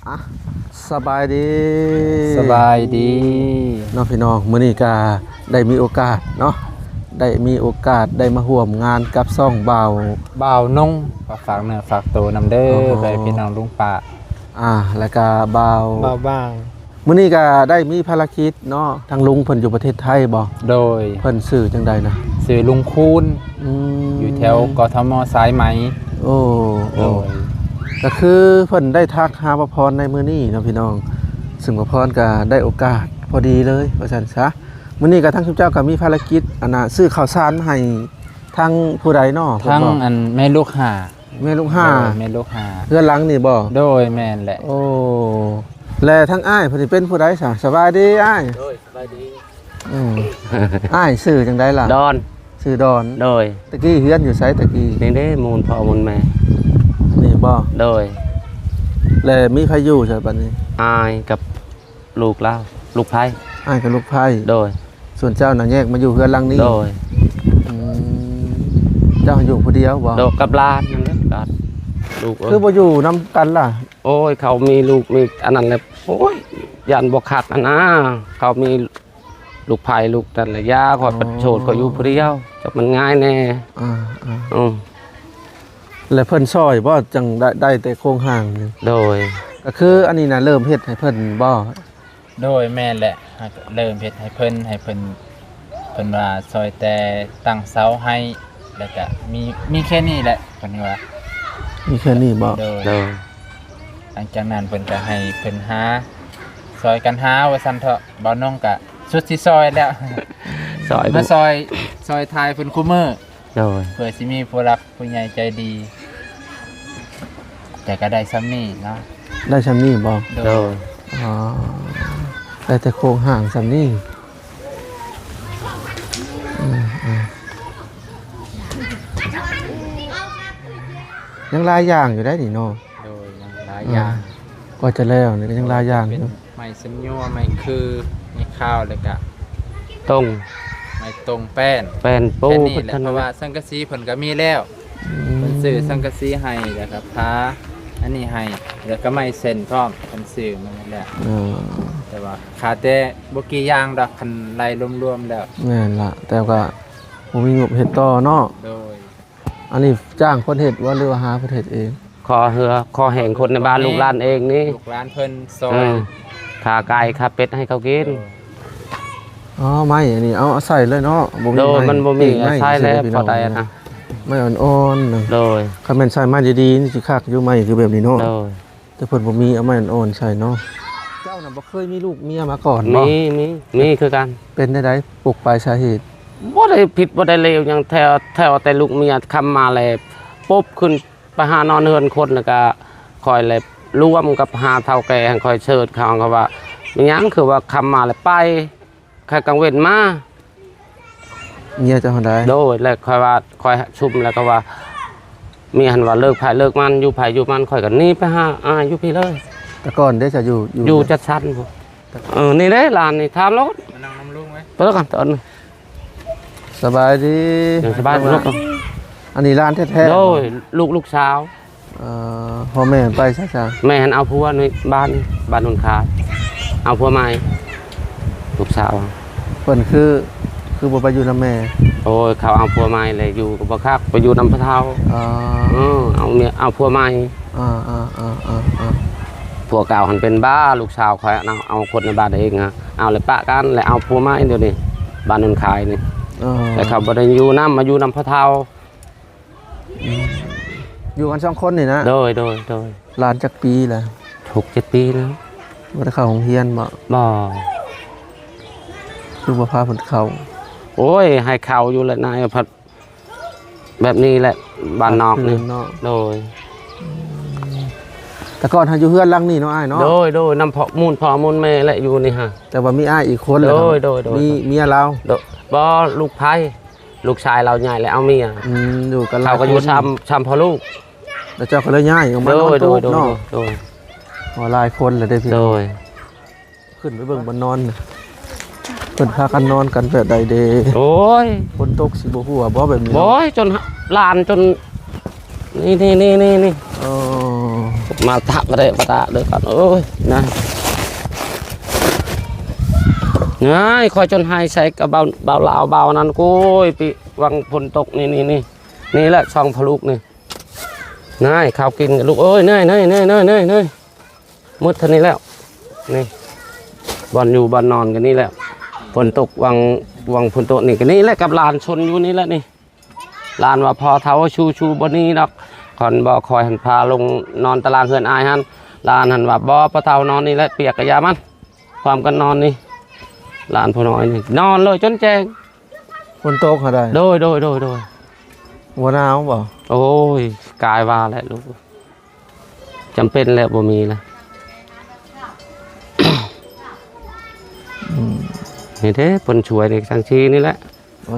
อ่ะสบายดีสบายดีน้องพี่น้องมื้อนี้ก็ได้มีโอกาสเนาะได้มีโอกาสได้มาร่วมงานกับซ่องบ่าวนุ่งฝากเนื้อฝากตัวนำเด้อไปพี่น้องลุงป้าแล้วก็บ่าวบ้างมื้อนี้ก็ได้มีภารกิจเนาะทางลุงเพิ่นอยู่ประเทศไทยบ่โดยเพิ่นชื่อจังใดนะชื่อลุงคูณอยู่แถวกทมสายไหมโอ้โดยก็คือเพิ่นได้ทักหาประพรในมื้อนี้เนาะพี่น้องซึ่งประพรก็ได้โอกาสพอดีเลยว่าซั่นซะมื้อนี้ก็ทั้งทุกเจ้าก็มีภารกิจซื้อข้าวสารให้ทางผู้ใดเนาะทั้งอันแม่ลูกห่าแม่ลูกห่าเพื่อนหลังนี่บ่โดยแม่นแหละโอ้และทั้งอ้ายเพิ่นสิเป็นผู้ใดซะสบายดีอ้ายโดยสบายดีอ้ายชื่อจังได๋ล่ะดอนชื่อดอนโดยตะกี้เฮือนอยู่ไสตะกี้นี่เด้มูลพ่อมูลแม่นี่บ่โดยและมีใครอยู่ซะบัดนี้อายกับลูกเล่าลูกไผอ้ายกับลูกไผโดยส่วนเจ้าน่ะแยกมาอยู่เฮือนหลังนี้โดยเจ้าอยู่ผู้เดียวบ่โดยกับหลานนั่นเด้อลูกคือบ่อยู่นํกันล่ะโอ้ยเขามีลูกมีอันนั้นแหละโอ้ยยันบ่คักอันนะเขามีลูกไผลูกนั่นแหละยาขอประโชดเขาอยู่ผู้เดียวจับมันง่ายแน่แล้วเพิ่นซอยบ่จังได้แต่โครงห่างนึงโดยก็คืออันนี้น่ะเริ่มเฮ็ดให้เพิ่นบ่โดยแม่นแหละเริ่มเฮ็ดให้เพิ่นว่าซอยแต่ตั้งเสาให้แล้วก็มีแค่นี้แหละเพิ่นว่ามีแค่นี้บ่โดยหลังจากนั้นเพิ่นก็ให้เพิ่นหาซอยกันหาว่าซั่นเถาะบ่น้องก็สุดที่ซอยแล้วมาซอยทายเพิ่นคุมื้อโดยเพื่อสิมีผู้รักผู้ใหญ่ใจดีแต่ก็ได้ซ้ำนี่เนาะได้ซ้ำนี่บ่โดยได้แต่โครงห่างซ้ำนี่ยังหลายอย่างอยู่ได้นี่เนาะโดยยังหลายอย่างก็จะแล้วนี่ก็ยังหลายอย่างอยู่ไม้สัญญาไม้คือไม้ข้าวแล้วก็ตรงไม้ตรงแป้นปูนี่แหละเพราะว่าสังกะสีเพิ่นก็มีแล้วเพิ่นซื้อสังกะสีให้แล้วก็พาอันนี้ให้แล้วก็ไม้เส้นพร้อมเพิ่นซื้อมาแล้วแต่ว่าขาดแต่บ่กี่อย่างดอกคันไล่รวมๆแล้วแม่นล่ะแต่ก็บ่มีงบเฮ็ดต่อเนาะโดยอันนี้จ้างคนเฮ็ดว่าหรือว่าหาคนเฮ็ดเองคอแห่งคนในบ้านลูกหลานเองนี่ลูกหลานเพิ่นซอยขาไก่ขาเป็ดให้เขากินไม่อันนี้เอาใส่เลยเนาะบ่มีมันบ่มีใส่แล้วพอได้นะไม่อ่อนๆโดยคันแม่นใส่มาดีๆนี่สิคักอยู่ไม้คือแบบนี้เนาะแต่เพิ่นบ่มีเอาไม้อ่อนๆใส่เนาะเจ้าน่ะบ่เคยมีลูกเมียมาก่อนบ่มีคือกันเป็นได้ปลุกปลายสาเหตุบ่ได้ผิดบ่ได้เลวหยังแถวแต่ลูกเมียคำมาแลปุ๊บขึ้นไปหานอนเฮือนคนแล้วก็คอยแลร่วมกับหาเฒ่าแก่คอยเชิดเขาก็ว่ามีหยังคือว่าคำมาแล้วไปใครกังเว้นมาเมียจะเฮาได้โดยแล้วคอยว่าคอยชุมแล้วก็ว่ามีหันว่าเลิกไผเลิกมันอยู่ไผอยู่มันคอยกันนี่ไปหาอยู่พี่เลยแต่ก่อนได้จะอยู่จัดชั้นนี่เด้หลานนี่ถามรถมานั่งน้ำลุงไว้ไปแล้วกันตอนสบายดีสบายลูกอันนี้ร้านแท้ๆโดยลูกสาวพ่อแม่ไปซะแม่หันเอาผัวในบ้านนนคาเอาผัวใหม่ลูกสาวเพิ่นคือบ่ไปอยู่นำแม่โอ้ยเขาเอาผัวใหม่เลยอยู่กับบ่คักไปอยู่นำพระเฒ่าเอาเมียเอาผัวใหม่ผัวเก่าหันเป็นบ้าลูกสาวคอยเอาคนในบ้านเองฮะเอาเลยปะกันแล้วเอาผัวใหม่เดี๋ยวนี้บ้านนนคายนี่แต่เขาบ่ได้อยู่นำมาอยู่นำพระเฒ่าอยู่กัน2คนนี่นะโดยหลานจักปีแหละ 6-7 ปีแล้วบ่ได้เข้าโรงเรียนบ่คือบ่พาเพิ่นเข้าโอ้ยให้เข้าอยู่แหละนายพัดแบบนี้แหละบ้านนอกนี่โดยแต่ก่อนหาอยู่เฮือนหลังนี้เนาะอ้ายเนาะโดยนำพ่อมูลแม่แหละอยู่นี่ฮะแต่ว่ามีอ้ายอีกคนแล้วโดยมีเมียเราบ่ลูกไผลูกชายเราใหญ่แล้วเอาเมียอยู่กันเราก็อยู่ซ้ำพอลูกแล้วเจ้าก็เลยย้ายออกมาโดยเนาะหลายคนเลยได้พี่โดยขึ้นไปเบิ่งบนนอนเพิ่นพากันนอนกันแบบใดเด้โอ้ยฝนตกสิบ่ฮู้ว่าบ่แบบนี้โอ้ยจนลานจนนี่ มาทักก็ได้ปะตาเด้อก่อนโอ้ยนะง่ายคอยจนหายใส่กระเบาเบาลาวเบานั้นโอ้ยปีวังฝนตกนี่แหละช่องพลุกนี่ง่ายข้าวกินกับลูกเอ้ยเนยมืดเท่านี้แล้วนี่บอลอยู่บอลนอนกันนี่แหละฝนตกวังฝนตกนี่กันนี่แหละกับลานชนอยู่นี่แหละนี่ลานว่าพอเท้าชูบนนี้ดอกก่อนบ่คอยหันพาลงนอนตารางเฮือนอายหันลานหันว่าบ่พอเท้านอนนี่แหละเปียกกระยามันความกันนอนนี่ลานพอน้อยนี่นอนเลยจนแจ้ง ฝนตกเขาได้โดยหัวหนาวบ่ โอ้ยกายว่าแหละลูกจำเป็นแล้วบ่มีแล้วนี่เด้ผลช่วยในสังชีนี่แหละ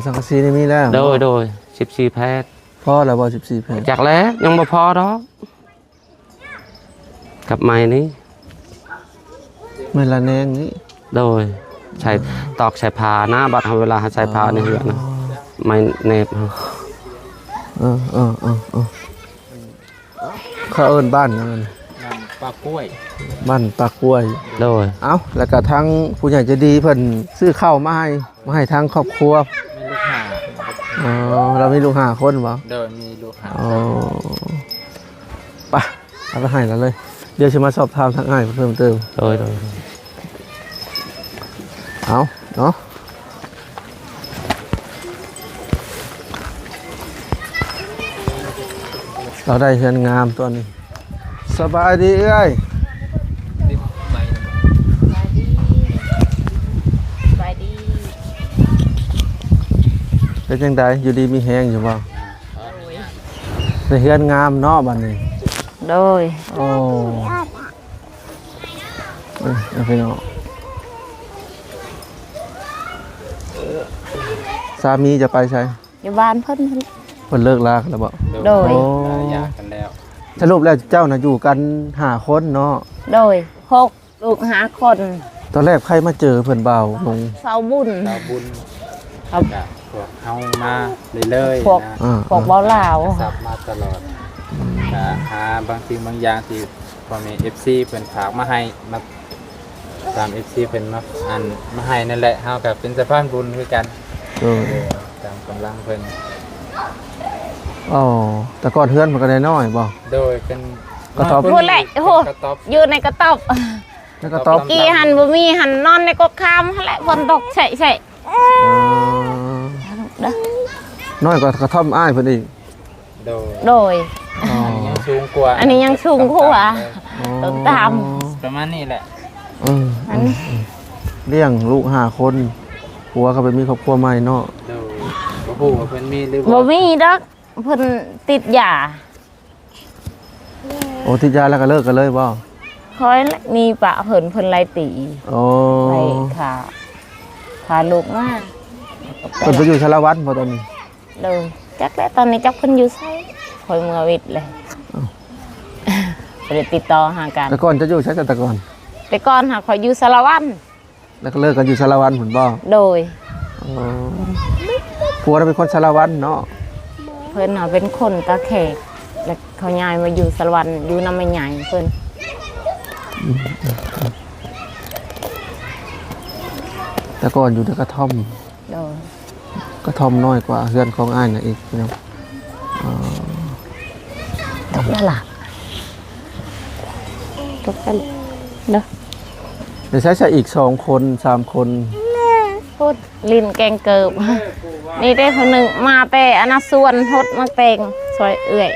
สังกะสีนี่มีแล้ว โดย14แพทย์ พอแล้วบ่14แผ่น จากแล้วยังบ่พอดอกกับไม้นี้ ไม่ละแนงนี่ โดยใช้ตอกใช้ผ้านะบัดเวลาใช้ผ้าในเหือนะไม้เน็บเขาเอิ้นบ้านนั่น ปลากล้วย บ้านปากกล้วย โดย เอ้าแล้วก็ทั้งผู้ใหญ่ใจะดีเพิ่นซื้อข้าวมาให้ทั้งครอบครัว มีลูกหา อ๋อเรามีลูก5คนบ่ โดยมีลูกหา อ๋อไปเอาไปให้แล้วเลย เดี๋ยวจะมาสอบถามทางอ้ายเพิ่มเติม โดย เอาเนาะเราได้เฮือนงามตัวนี้สบายดีเอ้ย ไปดี เป็นจังไดอยู่ดีมีแฮงอยู่บ่ได้เฮือนงามเนาะบัดนี้ โดย โอ้เอาไปเนาะสามีจะไปใช่ อยู่บ้านเพิ่น เพิ่นเลิกลากันแล้วบ่ โดย โอ้ อยากกันแล้ว สรุปแล้วเจ้าน่ะอยู่กัน5คนเนาะ โดย6ลูก5คน ตอนแรกใครมาเจอเพิ่นเบาลง เสาบุญ ดาวบุญ ครับ กับพวกเฮามาเรื่อย พวก ๆนะ พวกเบาลาว ซับมาตลอดก็หาบางสิ่งบางอย่างที่พ่อแม่ FC เพิ่นฝากมาให้มาตาม FC เพิ่นมาให้นั่นแหละเฮาก็เป็นสะพานบุญคือกัน เออ ตามกำลังเพิ่น อ๋อแต่ก่อนเฮือนมันก็ได้น้อยบ่ โดยเป็น กระต๊อบ พูดแหละโอ้โห กระต๊อบ อยู่ในกระต๊อบ แล้วก็ตอบ กี่หันบ่มีหันนอนในกกคามหั่นแหละฝนตกใช่ เด้อ น้อยกว่ากระท่อมอ้ายเพิ่นอีก โดย โดย อ๋อ ยังสูงกว่า อันนี้ยังสูงกว่า ต้นตาม ประมาณนี้แหละ อันนี้ เลี้ยงลูก5คนผัวก็ไปมีครอบครัวใหม่เนาะ โดยบ่ฮู้ว่าเพิ่นมีหรือ บ่มีดอกเพิ่นติดยา โอ้ทิศยาแล้วก็เลิกกันเลยบ่ คอยมีปะเพิ่นไล่ตี โอ้ ไล่ขาลูกมา เพิ่นไปอยู่ชาละวันบ่ตอนนี้ โดยจักแล้วตอนนี้จักเพิ่นอยู่ไสคอยเมื่อวิทย์เลยบ่ได้ติดต่อหากัน แต่ก่อนจะอยู่ใช้แต่ก่อน แต่ก่อนหาคอยอยู่สารวัน แล้วก็เลิกกันอยู่ชาละวันพุ่นบ่ โดย อ๋อผัวเราเป็นคนชาละวันเนาะ เพิ่นน่ะเป็นคนตาแขกแล้วเขาย้ายมาอยู่สารวันอยู่นำแม่ใหญ่เพิ่น แต่ก่อนอยู่ในกระท่อม โดย กระท่อมน้อยกว่าเฮือนของอ้ายน่ะอีกพี่น้อง ตกแล้วล่ะตกแล้วเด้อ เดี๋ยวใช้อีก2คน3คน พูดลิ้นแกงเกิบนี่ได้คนหนึงมาแต่อนาส่วนพดมาแต่งซอยเอื้อย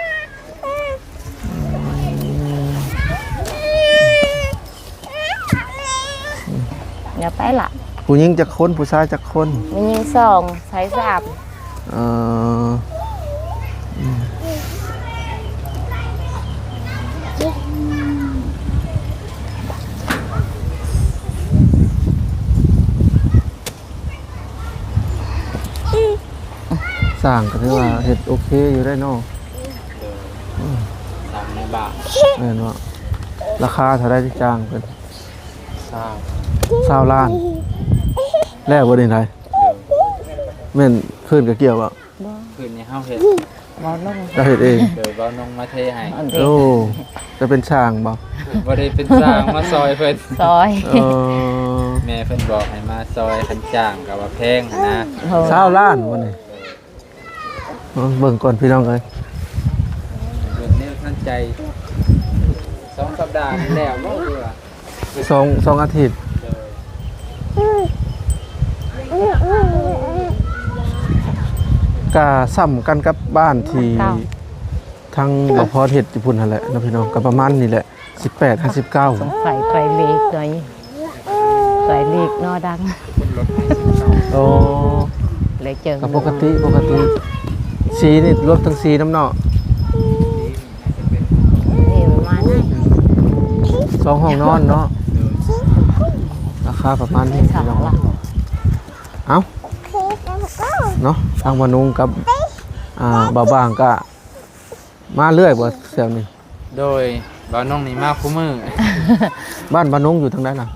อย่าไปล่ะ ผู้หญิงจักคนผู้ชายจักคน มียิงสองใช้สาม เอ่อสร้างก็ถือว่าเฮ็ดโอเคอยู่ได้เนาะ ตามในบ้าน แม่นว่าราคาเท่าได้ที่จ้างเพิ่น ทราบ 20ล้านแล้วบ่ได้ไดแม่นคืนก็เกี่ยวบ่ คืนนี้เฮาเฮ็ด บ่ลง เราเฮ็ดเอง เดี๋ยวเบานงมาเทให้ อันเด็ก โอ้จะเป็นช่างบ่ บ่ได้เป็นสร้างมาซอยเพิ่น ซอย เออ แม่เพิ่นบอกให้มาซอยคันจ้างก็ว่าแพงหั้นนะ โอ้ 20 ล้านวันนี้เบิ่งก่อนพี่น้องเอ้ย เบิ่งแนวทันใจ2สัปดาห์นี่แล้วบ่เบื่อ สองอาทิตย์ก็ซ้ำกันกับบ้านที่ทางบ่พอเฮ็ดอยู่พุ่นนั่นแหละเนาะพี่น้องก็ประมาณนี้แหละ18 สง 59 สัยไปลีกหน่อยใส่ลีกนอดัง โอ้ เลยเจอ ก็ปกติสีนี่รวมทั้งสีน้ำเนาะ นี่มันมาได้ 2 ห้องนอนเนาะราคาประมาณนี้ สา พี่ ว น้อง ละ เอ้าเนาะทางวานุงกับบ่าวบางก็มาเรื่อยบ่แซวนี่ โดยเบานงนี่มาคู่มือ บ้านบ่าวนุงอยู่ทางใดน่ะ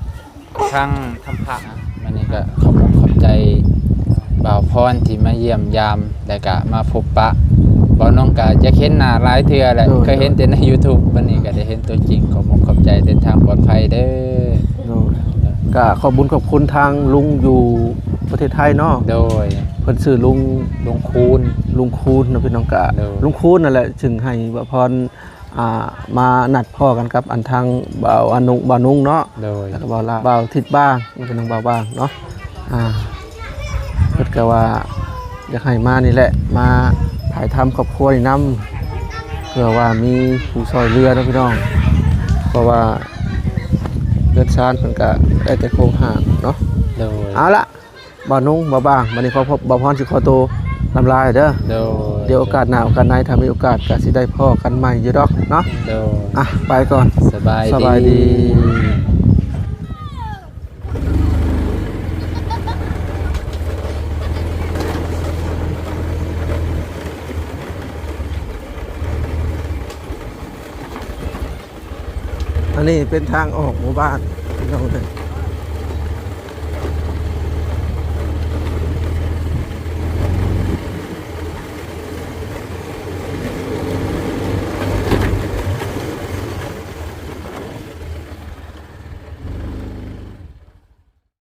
ทางทำผักนะวันนี้ก็ขอบอกขอบใจบ่าวพรที่มาเยี่ยมยามแล้วก็มาพบปะบ่าวน้องก็จะเห็นหน้าหลายเทื่อแหละเคยเห็นแต่ใน YouTube วันนี้ก็ได้เห็นตัวจริงขอบอกขอบใจเดินทางปลอดภัยเด้อ โน่ก็ขอบคุญขอบคุณทางลุงอยู่ประเทศไทยเนาะ โดย เพิ่นชื่อลุง ลุงคูณ คูณเนาะพี่น้องกะ เด้อ ลุงคูณนั่นแหละจึงให้บ่าวพรมานัดพ่อกันกับอันทางบ่าวนุงเนาะ โดย แล้วก็บ่าวทิดบ้างนี่เป็นน้องบ่าวบ้างเนาะเพิ่นก็ว่าอยากให้มานี่แหละมาถ่ายทำครอบครัวนี่นํเพื่อว่ามีผู้ซอยเรือเนาะพี่น้องเพราะว่าเรือนชานเพิ่นก็ได้แต่โครงหางเนาะ โดย เอาละบ่าวนุงบ่าวบ้างวันนี้ขอพบบ่าวพรสิขอตัวลำลาเด้อ โดย เดี๋ยวโอกาสหน้าโอกาสไหนถ้ามีโอกาสก็สิได้พ่อกันใหม่อยู่ดอกเนาะ โดย อ่ะไปก่อน สบาย สบายดี อันนี้เป็นทางออกหมู่บ้านพี่น้องเอ้ย